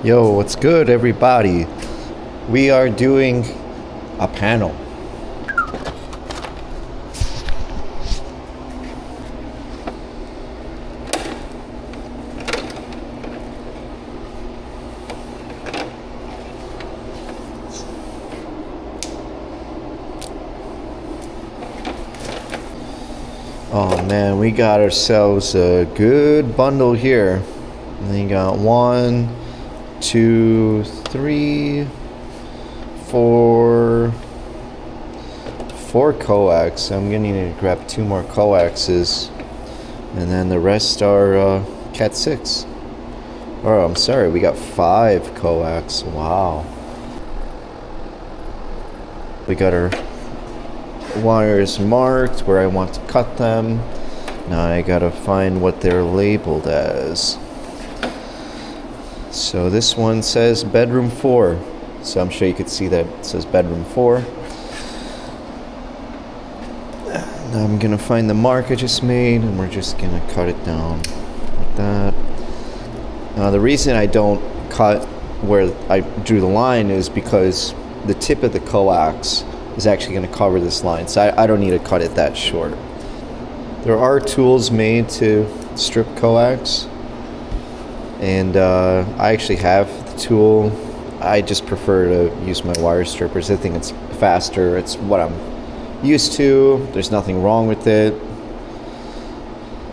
Yo, what's good, everybody? We are doing a panel. Oh man, we got ourselves a good bundle here. And then you got 1, 2, 3, 4 coax. I'm gonna need to grab 2 more coaxes, and then the rest are cat 6. Oh, I'm sorry, we got 5 coax. Wow. We got our wires marked where I want to cut them. Now I gotta find what they're labeled as. So this one says bedroom 4. So I'm sure you could see that it says bedroom 4. Now I'm gonna find the mark I just made, and we're just gonna cut it down like that. The reason I don't cut where I drew the line is because the tip of the coax is actually going to cover this line, so I don't need to cut it that short. There are tools made to strip coax, and I actually have the tool. I just prefer to use my wire strippers. I think it's faster. It's what I'm used to. There's nothing wrong with it.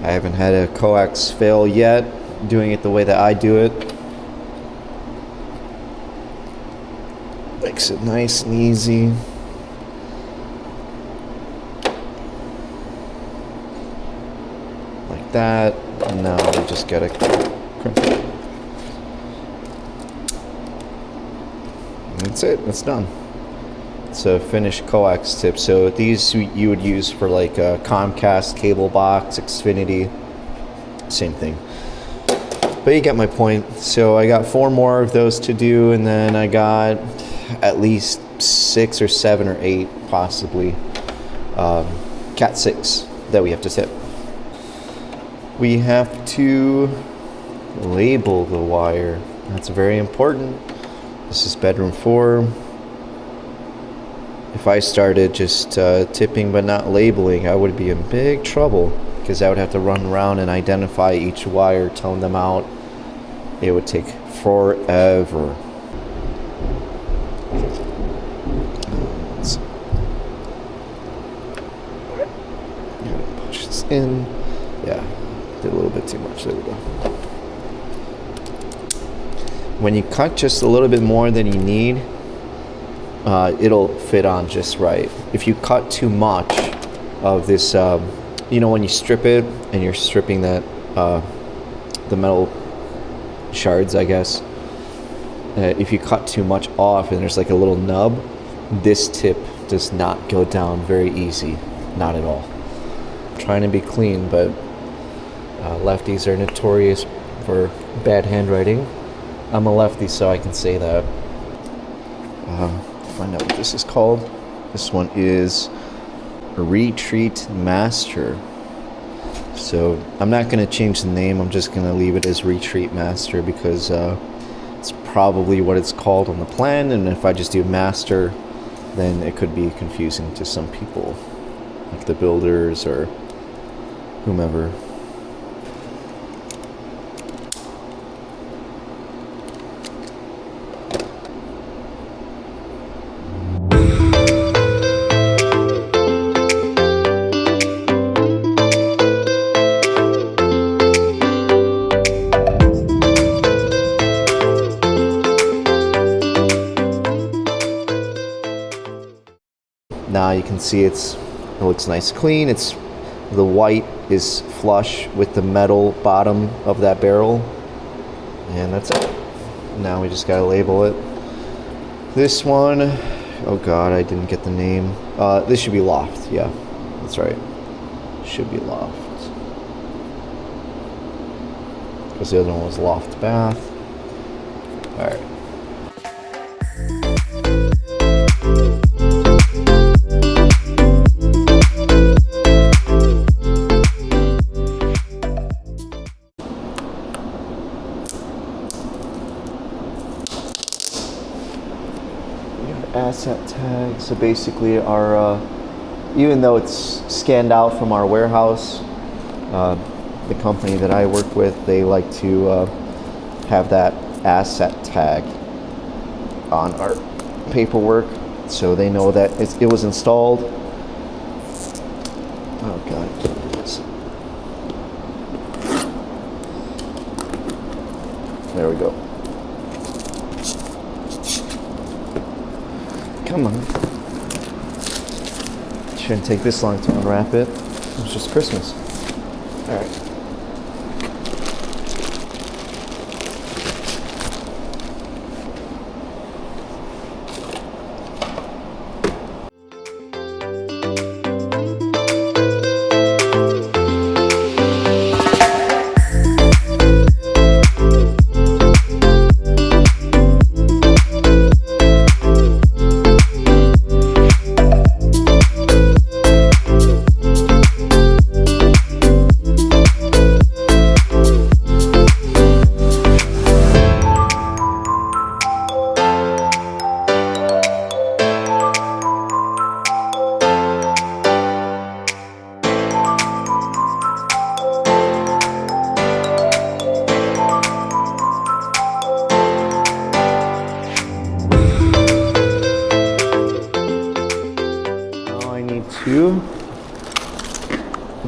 I haven't had a coax fail yet doing it the way that I do it. Makes it nice and easy. Like that. And now we just gotta crimp it. And that's it. That's done. It's a finished coax tip. So these you would use for like a Comcast cable box, Xfinity, same thing. But you get my point. So I got 4 more of those to do, and then I got at least 6 or 7 or 8 possibly cat 6 that we have to tip. We have to label the wire. That's very important. This is bedroom 4. If I started just tipping but not labeling, I would be in big trouble, because I would have to run around and identify each wire, tone them out. It would take forever. Push this in. Yeah, did a little bit too much. There we go. When you cut just a little bit more than you need, it'll fit on just right. If you cut too much of this, when you strip it and you're stripping that the metal shards, I guess, if you cut too much off and there's like a little nub, this tip does not go down very easy. Not at all. I'm trying to be clean, but lefties are notorious for bad handwriting. I'm a lefty, so I can say that. Find out what this is called. This one is Retreat Master. So I'm not going to change the name. I'm just going to leave it as Retreat Master, because it's probably what it's called on the plan, and if I just do Master, then it could be confusing to some people, like the builders or whomever. Now you can see it looks nice clean. The white is flush with the metal bottom of that barrel, and that's it. Now we just gotta label it. This one, oh god, I didn't get the name. This should be loft. Yeah, that's right. Should be loft, because the other one was loft bath. All right. asset tag. So basically our, even though it's scanned out from our warehouse, the company that I work with, they like to have that asset tag on our paperwork so they know that it was installed. Oh god, I can't do this. There we go. Come on. Shouldn't take this long to unwrap it. It's just Christmas. Alright.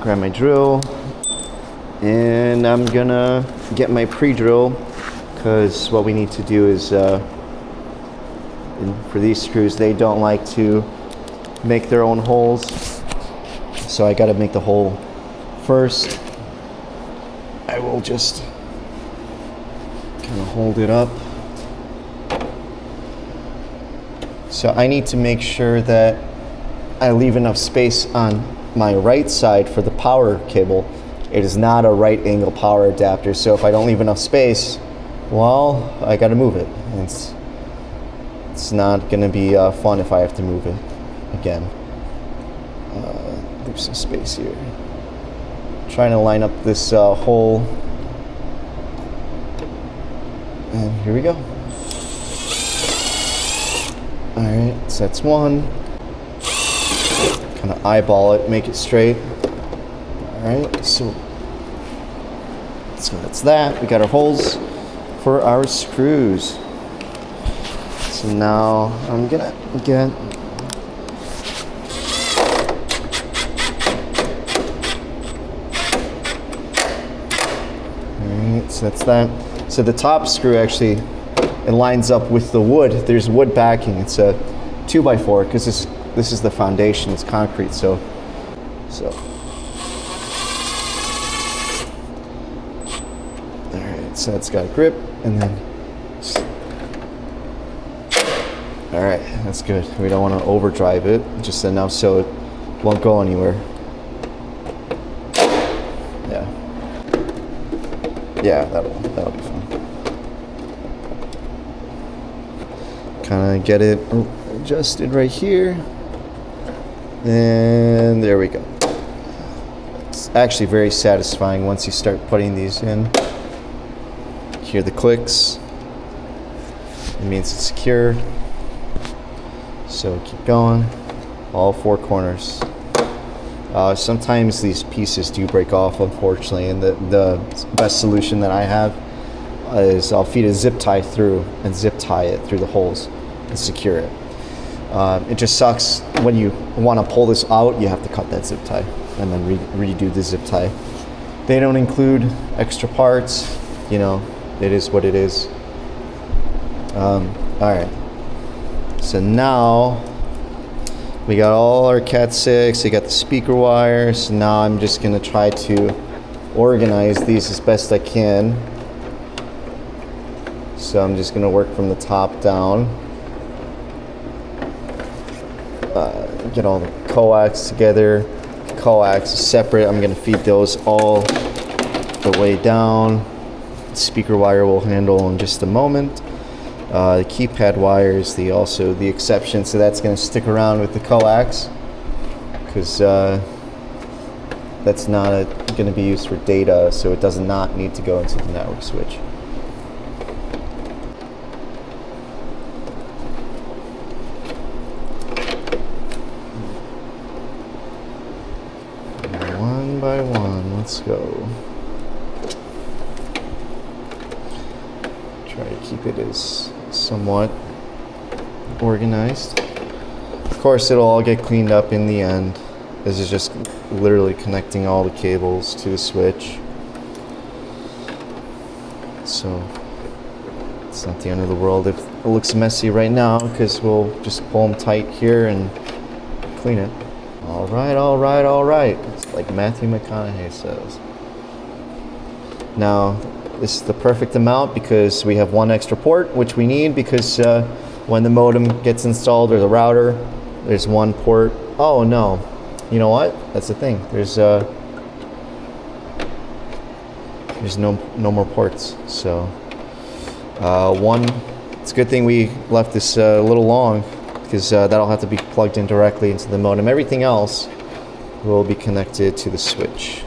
Grab my drill, and I'm gonna get my pre-drill, because what we need to do is for these screws, they don't like to make their own holes, so I gotta make the hole first. I will just kind of hold it up. So I need to make sure that I leave enough space on my right side for the power cable. It is not a right angle power adapter, so if I don't leave enough space, well, I gotta move it. It's not gonna be fun if I have to move it again. Leave some space here. Trying to line up this hole, and here we go. All right, so that's one. Kind of eyeball it, make it straight. All right, so that's that. We got our holes for our screws. So now I'm gonna get so that's that. So the top screw actually, it lines up with the wood. There's wood backing. It's a 2x4 because this is the foundation. It's concrete. So all right. So it's got a grip, and then all right. That's good. We don't want to overdrive it, just enough so it won't go anywhere. Yeah, that'll be fun. Kind of get it adjusted right here, and there we go. It's actually very satisfying once you start putting these in. Hear the clicks. It means it's secure. So keep going. All four corners. Sometimes these pieces do break off, unfortunately, and the best solution that I have is I'll feed a zip tie through and zip tie it through the holes and secure it. It just sucks when you want to pull this out, you have to cut that zip tie and then redo the zip tie. They don't include extra parts, you know, it is what it is. All right, so now we got all our Cat 6, we got the speaker wires. So now I'm just gonna try to organize these as best I can. So I'm just gonna work from the top down. Get all the coax together. Coax is separate. I'm gonna feed those all the way down. The speaker wire will handle in just a moment. The keypad wire is the exception, so that's going to stick around with the coax because that's not going to be used for data, so it does not need to go into the network switch. Let's go. Try to keep it as somewhat organized. Of course, it'll all get cleaned up in the end. This is just literally connecting all the cables to the switch. So it's not the end of the world if it looks messy right now, because we'll just pull them tight here and clean it. All right, all right, all right. It's like Matthew McConaughey says. Now, this is the perfect amount because we have one extra port, which we need because when the modem gets installed, or the router, there's one port. Oh no, you know what? That's the thing. There's no more ports. So it's a good thing we left this a little long, because that'll have to be plugged in directly into the modem. Everything else will be connected to the switch.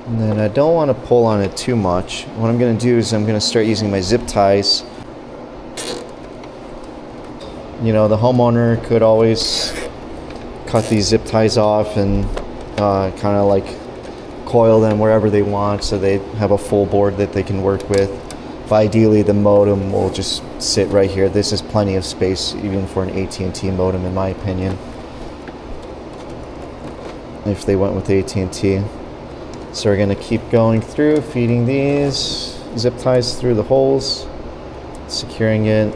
And then I don't want to pull on it too much. What I'm going to do is I'm going to start using my zip ties. You know, the homeowner could always cut these zip ties off and kind of like coil them wherever they want, so they have a full board that they can work with. But ideally, the modem will just sit right here. This is plenty of space, even for an AT&T modem, in my opinion, if they went with AT&T. So we're going to keep going through, feeding these zip ties through the holes, securing it.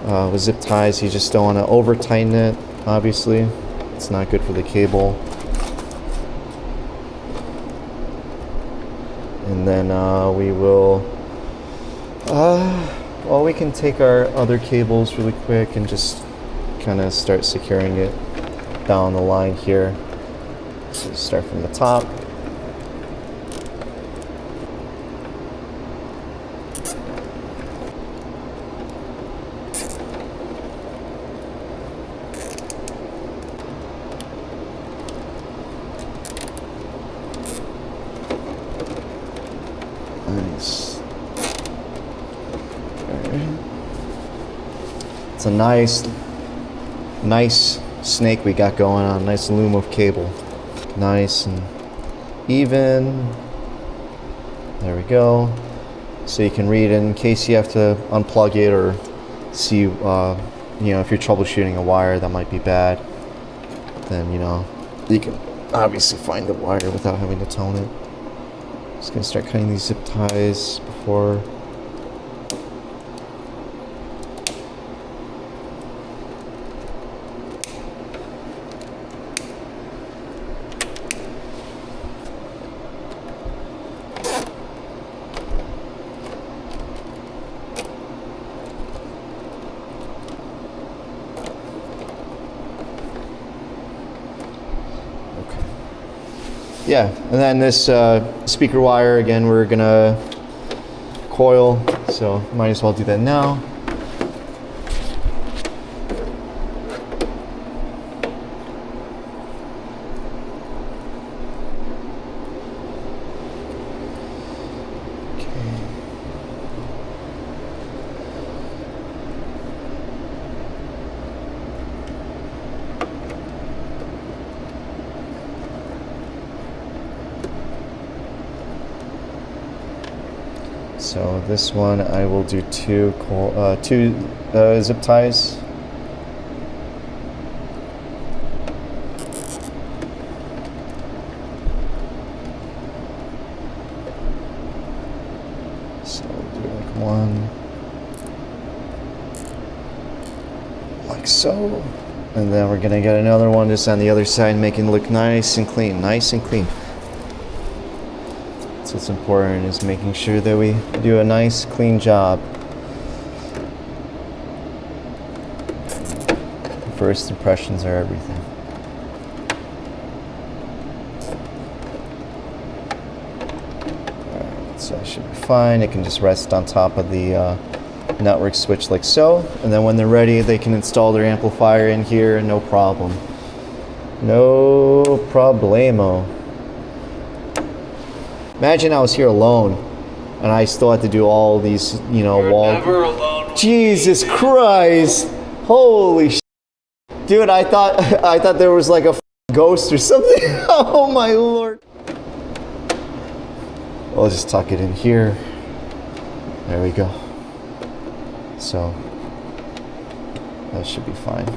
With zip ties, you just don't want to over tighten it, obviously. It's not good for the cable. And then we will, well, we can take our other cables really quick and just kind of start securing it down the line here. So start from the top. Nice. Okay. It's a nice snake we got going on. Nice loom of cable. Nice and even. There we go. So you can read it in case you have to unplug it or see, you know, if you're troubleshooting a wire that might be bad, then, you know, you can obviously find the wire without having to tone it. Just gonna start cutting these zip ties before. Yeah, and then this speaker wire, again, we're gonna coil, so might as well do that now. So this one I will do two zip ties. So I'll do like one, like so, and then we're gonna get another one just on the other side, making it look nice and clean, nice and clean. What's important is making sure that we do a nice clean job. First impressions are everything. Alright, so that should be fine. It can just rest on top of the network switch like so, and then when they're ready they can install their amplifier in here, no problem. No problemo. Imagine I was here alone, and I still had to do all these, you know, You're wall. never alone Jesus Christ. Holy shit. Dude, I thought there was like a ghost or something. Oh my lord. I'll just tuck it in here. There we go. So that should be fine.